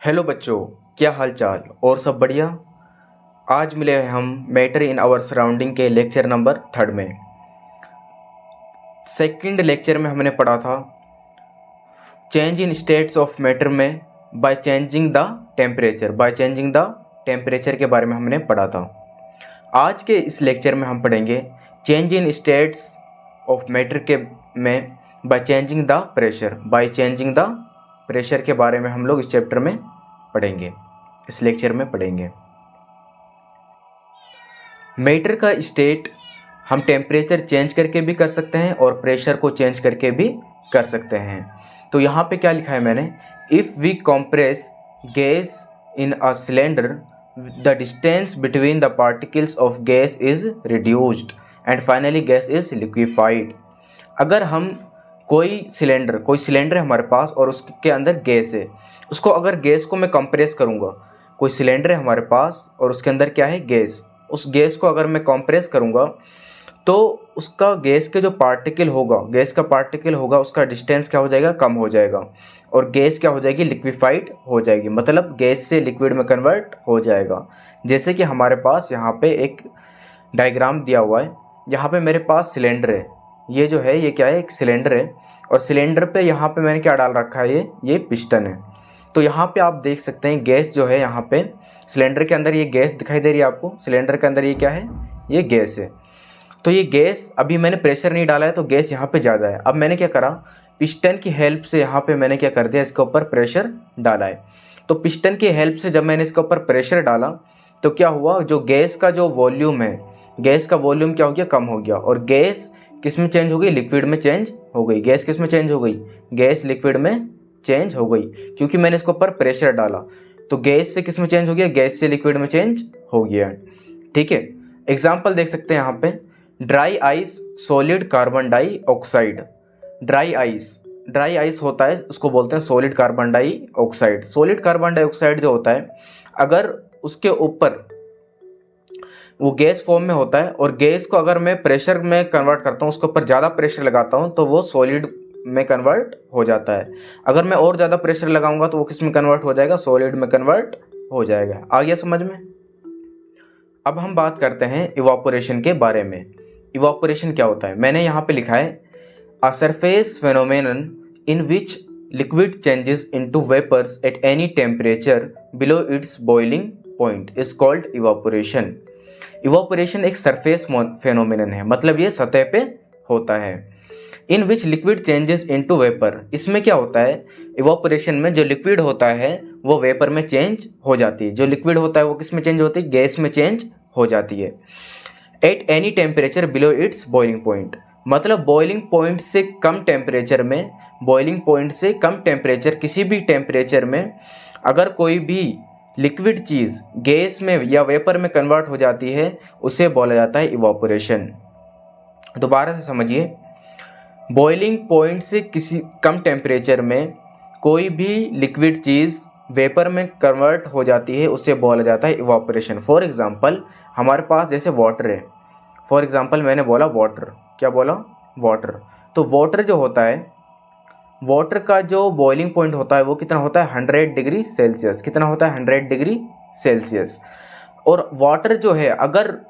Hello बच्चों, क्या हाल चाल और सब बढ़िया। आज मिले हैं हम मैटर इन आवर सराउंडिंग के लेक्चर नंबर 3 में। सेकंड लेक्चर में हमने पढ़ा था change in states of matter में बाय चेंजिंग द टेम्परेचर के बारे में हमने पढ़ा था। आज के इस लेक्चर में हम पढ़ेंगे change in states of matter के में बाय चेंजिंग द प्रेशर के बारे में हम लोग इस चैप्टर में पढ़ेंगे, इस लेक्चर में पढ़ेंगे। मैटर का स्टेट हम टेम्परेचर चेंज करके भी कर सकते हैं और प्रेशर को चेंज करके भी कर सकते हैं। तो यहाँ पे क्या लिखा है मैंने, if we compress gas in a cylinder the distance between the particles of gas is reduced and finally gas is liquefied. अगर हम कोई सिलेंडर है हमारे पास और उसके अंदर गैस है, उसको अगर गैस को मैं कंप्रेस करूँगा, कोई सिलेंडर है हमारे पास और उसके अंदर क्या है गैस, उस गैस को अगर मैं कंप्रेस करूँगा तो उसका गैस का पार्टिकल होगा उसका डिस्टेंस क्या हो जाएगा, कम हो जाएगा और गैस क्या हो जाएगी, लिक्विफाइड हो जाएगी, मतलब गैस से लिक्विड में कन्वर्ट हो जाएगा। जैसे कि हमारे पास यहाँ पे एक डायग्राम दिया हुआ है, यहाँ पे मेरे पास सिलेंडर है, ये जो है ये क्या है, एक सिलेंडर है और सिलेंडर पे यहाँ पे मैंने क्या डाल रखा है, ये पिस्टन है। तो यहाँ पे आप देख सकते हैं गैस जो है, यहाँ पे सिलेंडर के अंदर ये गैस दिखाई दे रही है आपको, सिलेंडर के अंदर ये क्या है, ये गैस है। तो ये गैस, अभी मैंने प्रेशर नहीं डाला है तो गैस यहाँ पे ज़्यादा है। अब मैंने क्या करा, पिस्टन की हेल्प से यहाँ पे मैंने क्या कर दिया, इसके ऊपर प्रेशर डाला है। तो पिस्टन की हेल्प से जब मैंने इसके ऊपर प्रेशर डाला तो क्या हुआ, जो गैस का जो वॉल्यूम है, गैस का वॉल्यूम क्या हो गया, कम हो गया और गैस किस में चेंज हो गई, लिक्विड में चेंज हो गई। गैस किस में चेंज हो गई, गैस लिक्विड में चेंज हो गई, क्योंकि मैंने इसके ऊपर प्रेशर डाला। तो गैस से किस में चेंज हो गया, गैस से लिक्विड में चेंज हो गया। ठीक है, एग्जाम्पल देख सकते हैं यहाँ पे, dry ice solid carbon dioxide. Dry ice होता है, उसको बोलते हैं solid carbon dioxide. Solid carbon dioxide जो होता है, अगर उसके ऊपर वो गैस फॉर्म में होता है और गैस को अगर मैं प्रेशर में कन्वर्ट करता हूँ, उसके ऊपर ज़्यादा प्रेशर लगाता हूँ तो वो सॉलिड में कन्वर्ट हो जाता है। अगर मैं और ज़्यादा प्रेशर लगाऊंगा तो वो किस में कन्वर्ट हो जाएगा, सॉलिड में कन्वर्ट हो जाएगा। आ गया समझ में। अब हम बात करते हैं इवापोरेशन के बारे में। इवापोरेशन क्या होता है, मैंने यहाँ पे लिखा है, a surface phenomenon in which liquid changes into vapours at any temperature below its boiling point is called evaporation. Evaporation एक सरफेस फेनोमेनन है, मतलब ये सतह पे होता है। In which liquid changes into vapour, इसमें क्या होता है, इवापोरेशन में जो लिक्विड होता है वो वेपर में चेंज हो जाती है। जो लिक्विड होता है वो किस में चेंज होती है, गैस में चेंज हो जाती है। Eight any temperature below its boiling point, मतलब बॉइलिंग पॉइंट से कम टेम्परेचर, किसी भी टेम्परेचर में अगर कोई भी लिक्विड चीज़ गैस में या वेपर में कन्वर्ट हो जाती है, उसे बोला जाता है इवापोरेशन। दोबारा से समझिए, बॉइलिंग पॉइंट से किसी कम टेम्परेचर में कोई भी लिक्विड चीज़ वेपर में कन्वर्ट हो जाती है, उसे बोला जाता है इवापोरेशन। फॉर एग्जांपल हमारे पास जैसे वाटर है, फॉर एग्जांपल मैंने बोला वाटर, क्या बोला, वाटर। तो वाटर जो होता है, वाटर का जो बॉइलिंग पॉइंट होता है वो कितना होता है, 100 डिग्री सेल्सियस। कितना होता है, 100 डिग्री सेल्सियस। और वाटर जो है अगर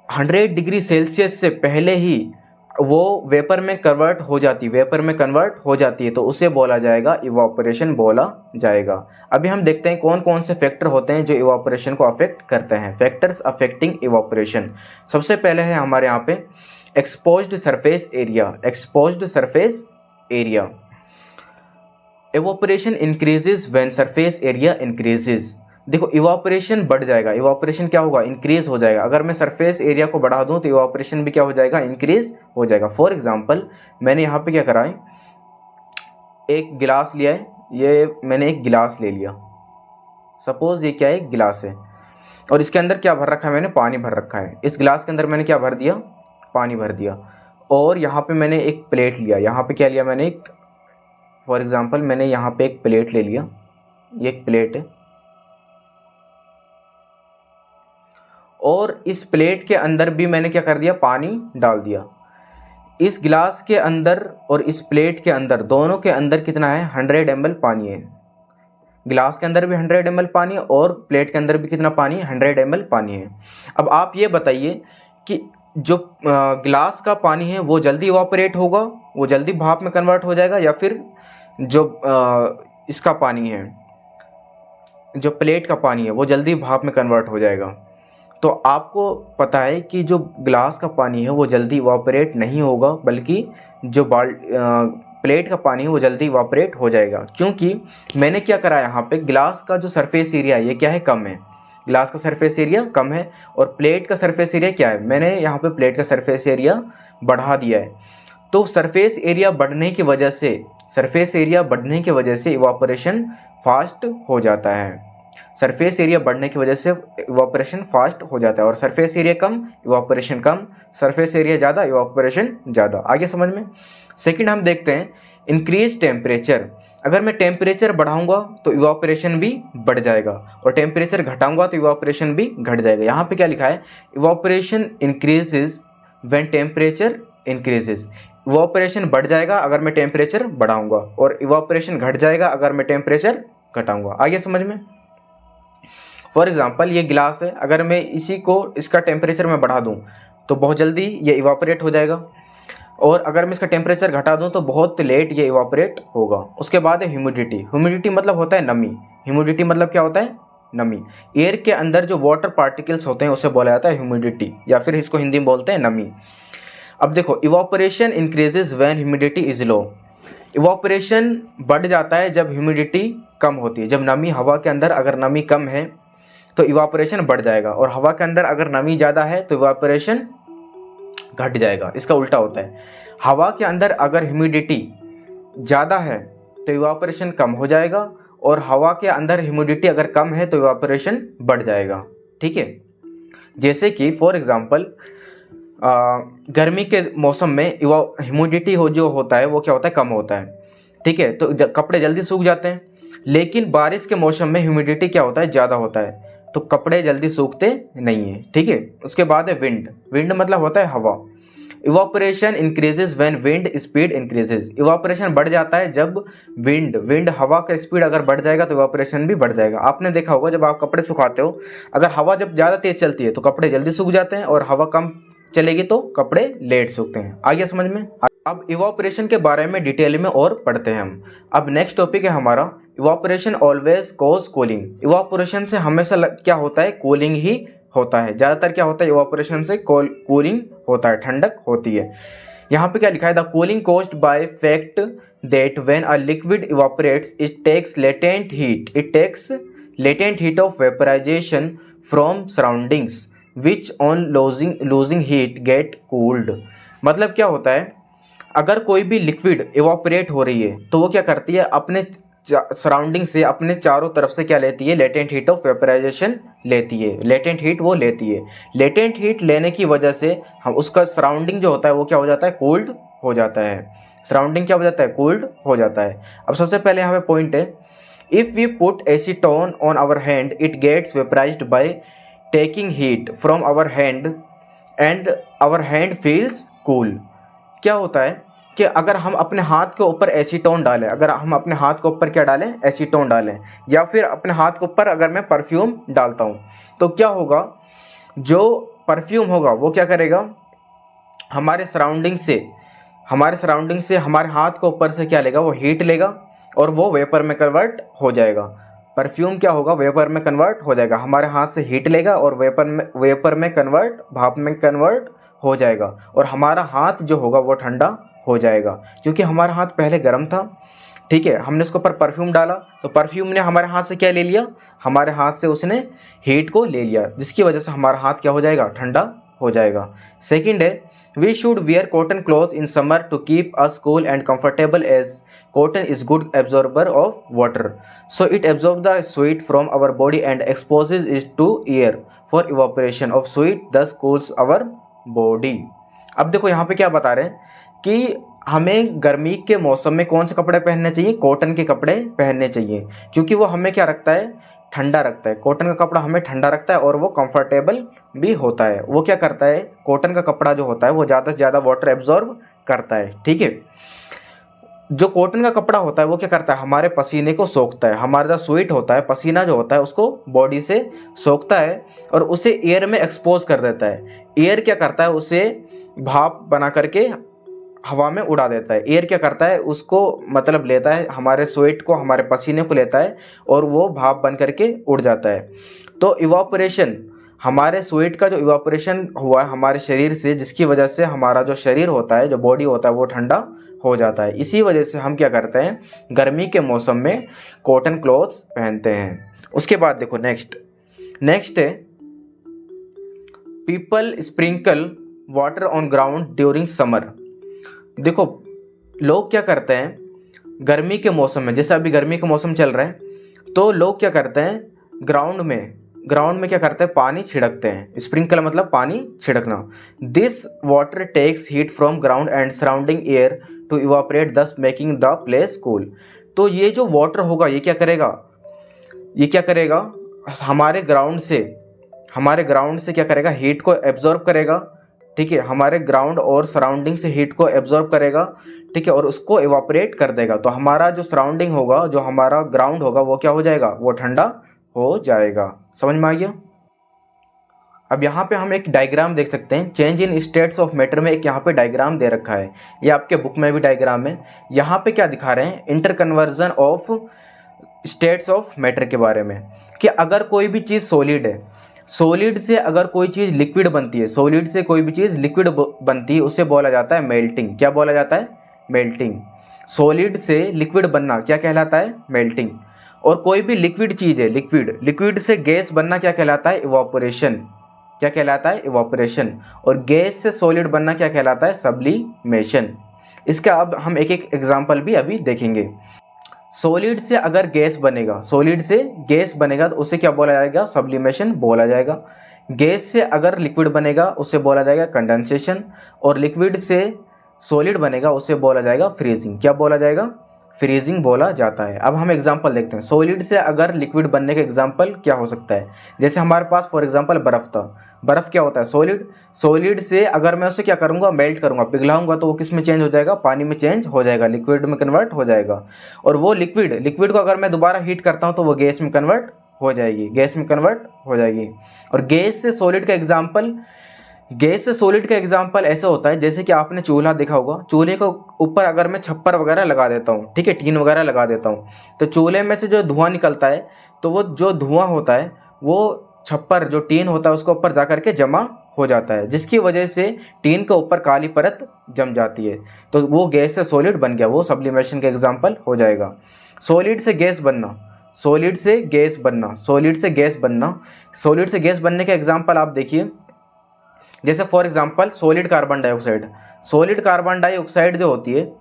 100 डिग्री सेल्सियस से पहले ही वो वेपर में कन्वर्ट हो जाती है तो उसे बोला जाएगा इवापोरेशन बोला जाएगा। अभी हम देखते हैं कौन कौन से फैक्टर होते हैं जो इवापोरेशन को अफेक्ट करते हैं। फैक्टर्स अफेक्टिंग इवापोरेशन, सबसे पहले है हमारे यहाँ पे exposed surface area. Evaporation increases when surface area increases. देखो इवापोरेशन बढ़ जाएगा, इवापोरेशन क्या होगा, इंक्रीज हो जाएगा। अगर मैं सरफेस एरिया को बढ़ा दूं तो इवापोरेशन भी क्या हो जाएगा, इंक्रीज हो जाएगा। फॉर एग्जांपल मैंने यहाँ पे क्या करा है, एक गिलास लिया है, ये मैंने एक गिलास ले लिया, सपोज ये क्या है, एक गिलास है और इसके अंदर क्या भर रखा है, मैंने पानी भर रखा है। इस गिलास के अंदर मैंने क्या भर दिया, पानी भर दिया। और यहाँ पे मैंने एक प्लेट लिया, यहाँ पे क्या लिया मैंने, एक फॉर एग्जांपल मैंने यहाँ पे एक प्लेट ले लिया, ये एक प्लेट है और इस प्लेट के अंदर भी मैंने क्या कर दिया, पानी डाल दिया। इस गिलास के अंदर और इस प्लेट के अंदर, दोनों के अंदर कितना है, 100 ml पानी है। गिलास के अंदर भी 100 ml पानी और प्लेट के अंदर भी कितना पानी, 100 ml पानी है। अब आप ये बताइए कि जो गिलास का पानी है वो जल्दी इवापोरेट होगा, वो जल्दी भाप में कन्वर्ट हो जाएगा, या फिर जो इसका पानी है, जो प्लेट का पानी है वो जल्दी भाप में कन्वर्ट हो जाएगा। तो आपको पता है कि जो गिलास का पानी है वो जल्दी इवापोरेट नहीं होगा, बल्कि जो प्लेट का पानी है वो जल्दी इवापोरेट हो जाएगा। क्योंकि मैंने क्या करा यहाँ पे, गिलास का जो सरफेस एरिया है ये क्या है, कम है। गिलास का सरफेस एरिया कम है और प्लेट का सरफेस एरिया क्या है, मैंने यहाँ पे प्लेट का सरफेस एरिया बढ़ा दिया है। तो सरफेस एरिया बढ़ने की वजह से इवापोरेशन फास्ट हो जाता है। सरफेस एरिया बढ़ने की वजह से इवापोरेशन फास्ट हो जाता है। और सरफेस एरिया कम, इवापोरेशन कम, सरफेस एरिया ज़्यादा, इवापोरेशन ज़्यादा। आगे समझ में। सेकंड हम देखते हैं इंक्रीज टेम्परेचर। अगर मैं टेम्परेचर बढ़ाऊंगा तो इवापोरेशन भी बढ़ जाएगा, और टेम्परेचर घटाऊंगा तो इवापोरेशन भी घट जाएगा। यहाँ पे क्या लिखा है, evaporation increases when temperature increases. Evaporation बढ़ जाएगा अगर मैं टेम्परेचर बढ़ाऊंगा, और इवापोरेशन घट जाएगा अगर मैं टेम्परेचर घटाऊंगा। आगे समझ में। फॉर एग्जाम्पल ये गिलास है, अगर मैं इसी को इसका टेम्परेचर मैं बढ़ा दूँ तो बहुत जल्दी ये इवापोरेट हो जाएगा, और अगर मैं इसका टेम्परेचर घटा दूं तो बहुत लेट ये इवापोरेट होगा। उसके बाद है ह्यूमिडिटी। ह्यूमिडिटी मतलब होता है नमी। ह्यूमिडिटी मतलब क्या होता है, नमी। एयर के अंदर जो वाटर पार्टिकल्स होते हैं उसे बोला जाता है ह्यूमिडिटी, या फिर इसको हिंदी में बोलते हैं नमी। अब देखो, evaporation increases when humidity is low. Evaporation बढ़ जाता है जब ह्यूमिडिटी कम होती है। जब नमी, हवा के अंदर अगर नमी कम है तो इवापोरेशन बढ़ जाएगा, और हवा के अंदर अगर नमी ज़्यादा है तो इवापोरेशन घट जाएगा। इसका उल्टा होता है, हवा के अंदर अगर ह्यूमिडिटी ज़्यादा है तो इवापोरेशन कम हो जाएगा, और हवा के अंदर ह्यूमिडिटी अगर कम है तो इवापोरेशन बढ़ जाएगा। ठीक है। जैसे कि फॉर एग्जांपल गर्मी के मौसम में ह्यूमिडिटी जो होता है वो क्या होता है, कम होता है। ठीक है, तो कपड़े जल्दी सूख जाते हैं। लेकिन बारिश के मौसम में ह्यूमिडिटी क्या होता है, ज़्यादा होता है, तो कपड़े जल्दी सूखते नहीं हैं। ठीक है। उसके बाद है विंड। विंड मतलब होता है हवा। Evaporation increases when wind speed increases. Evaporation बढ़ जाता है जब विंड हवा का स्पीड अगर बढ़ जाएगा तो इवापोरेशन भी बढ़ जाएगा। आपने देखा होगा जब आप कपड़े सुखाते हो, अगर हवा जब ज़्यादा तेज चलती है तो कपड़े जल्दी सूख जाते हैं, और हवा कम चलेगी तो कपड़े लेट सूखते हैं। आगे समझ में। अब इवापोरेशन के बारे में डिटेल में और पढ़ते हैं हम। अब नेक्स्ट टॉपिक है हमारा evaporation always cause cooling. Evaporation से हमेशा क्या होता है, कूलिंग ही होता है। ज़्यादातर क्या होता है, इवापोरेशन से कूलिंग होता है, ठंडक होती है। यहाँ पे क्या लिखा है, the cooling caused by fact that when a liquid evaporates it takes latent heat of vaporisation from surroundings which on losing heat get cooled. मतलब क्या होता है, अगर कोई भी लिक्विड इवापोरेट हो रही है तो वो क्या करती है, अपने सराउंडिंग से, अपने चारों तरफ से क्या लेती है, लेटेंट हीट ऑफ वेपराइजेशन लेती है। लेटेंट हीट वो लेती है। लेटेंट हीट लेने की वजह से हम उसका सराउंडिंग जो होता है वो क्या हो जाता है, कोल्ड हो जाता है। सराउंडिंग क्या हो जाता है, कोल्ड हो जाता है। अब सबसे पहले यहाँ पे पॉइंट है, if we put acetone on our hand it gets vaporised by taking heat from our hand and our hand feels cool. क्या होता है कि अगर हम अपने हाथ के ऊपर एसीटोन डालें, अगर हम अपने हाथ के ऊपर क्या डालें, एसीटोन डालें, या फिर अपने हाथ के ऊपर अगर मैं परफ्यूम डालता हूँ, तो क्या होगा, जो परफ्यूम होगा वो क्या करेगा, हमारे सराउंडिंग से हमारे हाथ के ऊपर से क्या लेगा, वो हीट लेगा और वो वेपर में कन्वर्ट हो जाएगा। परफ्यूम क्या होगा, वेपर में कन्वर्ट हो जाएगा। हमारे हाथ से हीट लेगा और वेपर में कन्वर्ट, भाप में कन्वर्ट हो जाएगा, और हमारा हाथ जो होगा वो ठंडा हो जाएगा, क्योंकि हमारा हाथ पहले गर्म था। ठीक है, हमने उसके ऊपर परफ्यूम डाला तो परफ्यूम ने हमारे हाथ से क्या ले लिया, हमारे हाथ से उसने हीट को ले लिया, जिसकी वजह से हमारा हाथ क्या हो जाएगा, ठंडा हो जाएगा। सेकंड है, we should wear cotton clothes in summer to keep us cool and comfortable as cotton is good absorber of water, so it absorb the sweat from our body and exposes it to air for evaporation of sweat, thus cools our body. अब देखो यहाँ पे क्या बता रहे हैं कि हमें गर्मी के मौसम में कौन से कपड़े पहनने चाहिए, कॉटन के कपड़े पहनने चाहिए, क्योंकि वो हमें क्या रखता है, ठंडा रखता है। कॉटन का कपड़ा हमें ठंडा रखता है और वो कंफर्टेबल भी होता है। वो क्या करता है, कॉटन का कपड़ा जो होता है वो ज़्यादा से ज़्यादा वाटर एब्जॉर्ब करता है। ठीक है, जो कॉटन का कपड़ा होता है वो क्या करता है, हमारे पसीने को सोखता है। हमारा जो स्वेट होता है, पसीना जो होता है उसको बॉडी से सोखता है और उसे एयर में एक्सपोज कर देता है। एयर क्या करता है, उसे भाप बना करके हवा में उड़ा देता है। एयर क्या करता है, उसको मतलब लेता है, हमारे स्वेट को, हमारे पसीने को लेता है और वो भाप बन करके उड़ जाता है। तो इवापोरेशन, हमारे स्वेट का जो इवापोरेशन हुआ है हमारे शरीर से, जिसकी वजह से हमारा जो शरीर होता है, जो बॉडी होता है, वो ठंडा हो जाता है। इसी वजह से हम क्या करते हैं, गर्मी के मौसम में कॉटन क्लॉथ्स पहनते हैं। उसके बाद देखो नेक्स्ट है people sprinkle water on ground during summer. देखो लोग क्या करते हैं गर्मी के मौसम में, जैसे अभी गर्मी का मौसम चल रहा है, तो लोग क्या करते हैं ग्राउंड में क्या करते हैं, पानी छिड़कते हैं। स्प्रिंकल मतलब पानी छिड़कना। This water takes heat from ground and surrounding air to evaporate, thus making the place cool. तो ये जो वाटर होगा ये क्या करेगा, हमारे ग्राउंड से क्या करेगा, हीट को एब्जॉर्ब करेगा। ठीक है, हमारे ग्राउंड और सराउंडिंग से हीट को एब्जॉर्ब करेगा। ठीक है, और उसको इवापोरेट कर देगा। तो हमारा जो सराउंडिंग होगा, जो हमारा ग्राउंड होगा, वो क्या हो जाएगा, वो ठंडा हो जाएगा। समझ में आ गया। अब यहाँ पे हम एक डायग्राम देख सकते हैं, change in states of matter में एक यहाँ पे डायग्राम दे रखा है। ये आपके बुक में भी डायग्राम है। यहाँ पे क्या दिखा रहे हैं, inter conversion of states of matter के बारे में, कि अगर कोई भी चीज़ सॉलिड है, सॉलिड से अगर कोई चीज़ लिक्विड बनती है, सॉलिड से कोई भी चीज़ लिक्विड बनती है, उसे बोला जाता है मेल्टिंग। क्या बोला जाता है, मेल्टिंग। सॉलिड से लिक्विड बनना क्या कहलाता है, मेल्टिंग। और कोई भी लिक्विड चीज़ है, लिक्विड से गैस बनना क्या कहलाता है, इवापोरेशन। क्या कहलाता है, इवापोरेशन। और गैस से सॉलिड बनना क्या कहलाता है, सब्लिमेशन। इसका अब हम एक एक एग्जांपल भी अभी देखेंगे। सॉलिड से अगर गैस बनेगा तो उसे क्या बोला जाएगा, सब्लिमेशन बोला जाएगा। गैस से अगर लिक्विड बनेगा उसे बोला जाएगा कंडेंसेशन। और लिक्विड से सॉलिड बनेगा उसे बोला जाएगा फ्रीजिंग। क्या बोला जाएगा, फ्रीजिंग बोला जाता है। अब हम एग्जांपल देखते हैं, सॉलिड से अगर लिक्विड बनने का एग्जांपल क्या हो सकता है। जैसे हमारे पास फॉर एग्जांपल बर्फ़ था। बर्फ़ क्या होता है, सॉलिड से अगर मैं उसे क्या करूँगा, मेल्ट करूँगा, पिघलाऊंगा, तो वो किस में चेंज हो जाएगा, पानी में चेंज हो जाएगा, लिक्विड में कन्वर्ट हो जाएगा। और वो लिक्विड को अगर मैं दोबारा हीट करता हूँ तो वो गैस में कन्वर्ट हो जाएगी। और गैस से सॉलिड का एग्जाम्पल ऐसा होता है, जैसे कि आपने चूल्हा देखा होगा। चूल्हे के ऊपर अगर मैं छप्पर वगैरह लगा देता हूँ, ठीक है, टीन वगैरह लगा देता हूँ, तो चूल्हे में से जो धुआं निकलता है, तो वो जो धुआं होता है वो छप्पर, जो टीन होता है, उसके ऊपर जा करके जमा हो जाता है, जिसकी वजह से टीन के ऊपर काली परत जम जाती है। तो वो गैस से सॉलिड बन गया, वो सब्लिमेशन का एग्जाम्पल हो जाएगा। सॉलिड से गैस बनने का एग्जाम्पल आप देखिए। जैसे for example solid carbon dioxide जो होती है,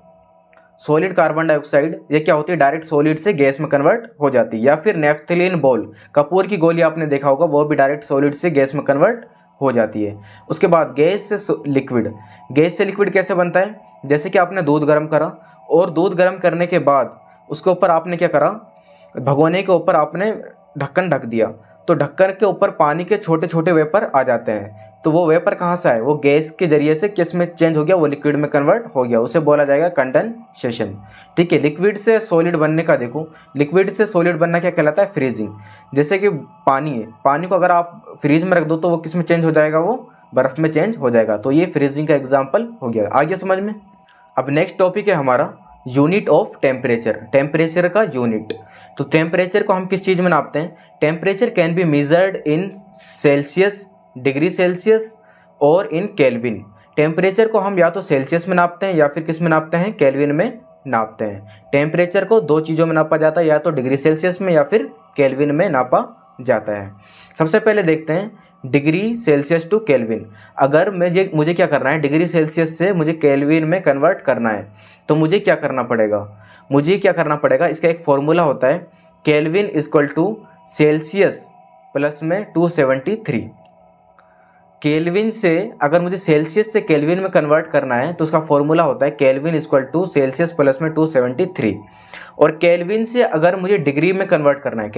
सॉलिड कार्बन डाइऑक्साइड ये क्या होती है, डायरेक्ट सॉलिड से गैस में कन्वर्ट हो जाती है। या फिर नेफ्थलीन बॉल, कपूर की गोली आपने देखा होगा, वो भी डायरेक्ट सॉलिड से गैस में कन्वर्ट हो जाती है। उसके बाद गैस से लिक्विड कैसे बनता है, जैसे कि आपने दूध गर्म करा और दूध गर्म करने के बाद उसके ऊपर आपने क्या करा, भगोने के ऊपर आपने ढक्कन ढक दिया, तो ढक्कन के ऊपर पानी के छोटे छोटे वेपर आ जाते हैं। तो वो वेपर कहाँ से आए, वो गैस के जरिए से किस में चेंज हो गया, वो लिक्विड में कन्वर्ट हो गया, उसे बोला जाएगा कंडेंसेशन। ठीक है, लिक्विड से सॉलिड बनने का देखो, लिक्विड से सॉलिड बनना क्या कहलाता है, फ्रीजिंग। जैसे कि पानी है, पानी को अगर आप फ्रीज में रख दो तो वो किस में चेंज हो जाएगा, वो बर्फ़ में चेंज हो जाएगा। तो ये फ्रीजिंग का एग्जाम्पल हो गया। आगे समझ में। अब नेक्स्ट टॉपिक है हमारा यूनिट ऑफ टेम्परेचर का यूनिट। तो टेम्परेचर को हम किस चीज़ में नापते हैं, temperature can be measured in Celsius, degree Celsius और इन केल्विन। टेम्परेचर को हम या तो सेल्सियस में नापते हैं या फिर किस में नापते हैं, केल्विन में नापते हैं। टेम्परेचर को दो चीज़ों में नापा जाता है, या तो डिग्री सेल्सियस में या फिर केल्विन में नापा जाता है। सबसे पहले देखते हैं डिग्री सेल्सियस टू केल्विन। अगर मुझे क्या करना है, डिग्री सेल्सियस से मुझे केल्विन में कन्वर्ट करना है, तो मुझे क्या करना पड़ेगा, इसका एक फॉर्मूला होता है, kelvin equal to Celsius plus में 273। केल्विन से अगर मुझे सेल्सियस से केल्विन में कन्वर्ट करना है तो उसका फॉर्मूला होता है kelvin equal to Celsius plus में 273। और केल्विन से अगर मुझे डिग्री में कन्वर्ट करना है,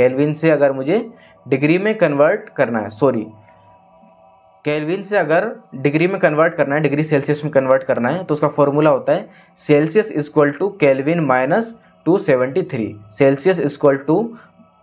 केल्विन से अगर डिग्री में कन्वर्ट करना है, डिग्री सेल्सियस में कन्वर्ट करना है, तो उसका फॉर्मूला होता है Celsius equal to kelvin minus 273। Celsius equal to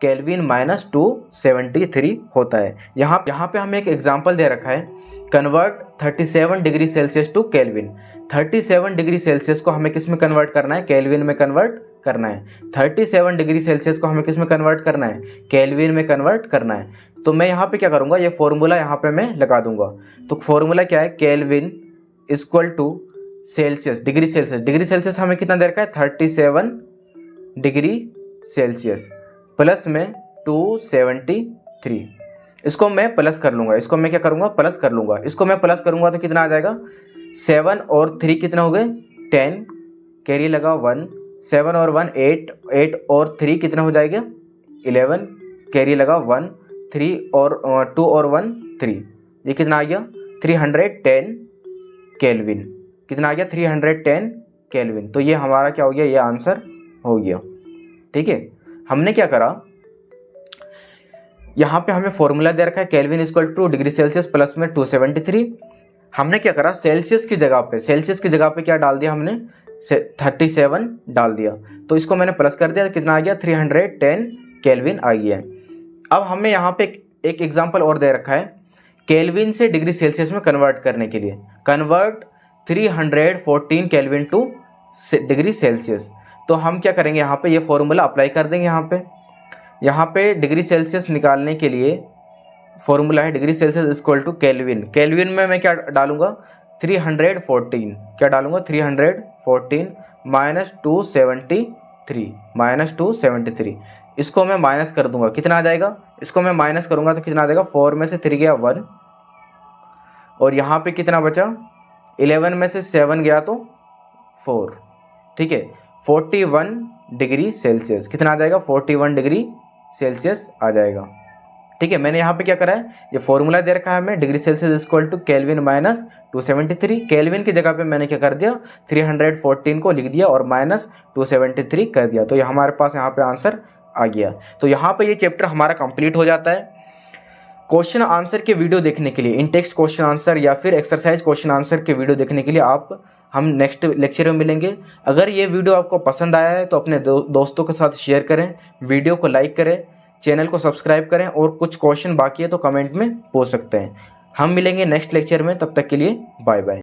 kelvin minus 273 होता है। यहाँ पे हमें एक एग्जाम्पल दे रखा है, convert 37 degree Celsius to kelvin. 37 degree Celsius को हमें किस में कन्वर्ट करना है? केल्विन में कन्वर्ट करना है। 37 डिग्री सेल्सियस को हमें किस में कन्वर्ट करना है? केल्विन में कन्वर्ट करना है। तो मैं यहाँ पे क्या करूँगा, ये फॉर्मूला यहाँ पे मैं लगा दूंगा। तो फॉर्मूला क्या है? Kelvin equal to Celsius, degree Celsius. Degree Celsius हमें कितना दे रखा है? 37 डिग्री सेल्सियस प्लस में 273। इसको मैं प्लस कर लूँगा, इसको मैं क्या करूँगा? प्लस कर लूँगा। इसको मैं प्लस करूँगा तो कितना आ जाएगा? 7 और 3 कितना हो गए? 10, कैरी लगा 1, 7 और 1 8, 8 और 3 कितना हो जाएगा? 11, कैरी लगा 1, 3 और 2 और 1 3, ये कितना आ गया? 310 केल्विन। कितना आ गया? 310 केल्विन। तो ये हमारा क्या हो गया? ये आंसर हो गया। ठीक है, हमने क्या करा, यहाँ पे हमें फॉर्मूला दे रखा है kelvin equal two degree Celsius plus में 273। हमने क्या करा, सेल्सियस की जगह पे क्या डाल दिया हमने? 37 डाल दिया। तो इसको मैंने प्लस कर दिया, कितना आ गया? 310 केल्विन आ गया। अब हमें यहाँ पे एक एग्जाम्पल और दे रखा है, केल्विन से डिग्री सेल्सियस में कन्वर्ट करने के लिए। Convert 314 kelvin two degree Celsius. तो हम क्या करेंगे, यहाँ पे ये फॉर्मूला अप्लाई कर देंगे। यहाँ पे डिग्री सेल्सियस निकालने के लिए फॉर्मूला है degree Celsius equal to kelvin. Kelvin में मैं क्या डालूंगा? 314। क्या डालूंगा? 314 माइनस 273। इसको मैं माइनस कर दूंगा, कितना आ जाएगा? इसको मैं माइनस करूंगा तो कितना आ जाएगा? 4 में से 3 गया 1, और यहाँ पे कितना बचा? 11 में से 7 गया तो 4। ठीक है, 41 डिग्री सेल्सियस। कितना आ जाएगा? 41 डिग्री सेल्सियस आ जाएगा। ठीक है, मैंने यहाँ पे क्या करा है, ये फॉर्मूला दे रखा है हमें degree Celsius equal to kelvin minus 273। Kelvin की जगह पे मैंने क्या कर दिया? 314 को लिख दिया और माइनस 273 कर दिया। तो ये हमारे पास यहाँ पे आंसर आ गया। तो यहाँ पे ये चैप्टर हमारा कंप्लीट हो जाता है। क्वेश्चन आंसर के वीडियो देखने के लिए, इन टेक्स्ट क्वेश्चन आंसर या फिर एक्सरसाइज क्वेश्चन आंसर के वीडियो देखने के लिए हम नेक्स्ट लेक्चर में मिलेंगे। अगर ये वीडियो आपको पसंद आया है तो अपने दोस्तों के साथ शेयर करें, वीडियो को लाइक करें, चैनल को सब्सक्राइब करें, और कुछ क्वेश्चन बाकी है तो कमेंट में पूछ सकते हैं। हम मिलेंगे नेक्स्ट लेक्चर में, तब तक के लिए बाय बाय।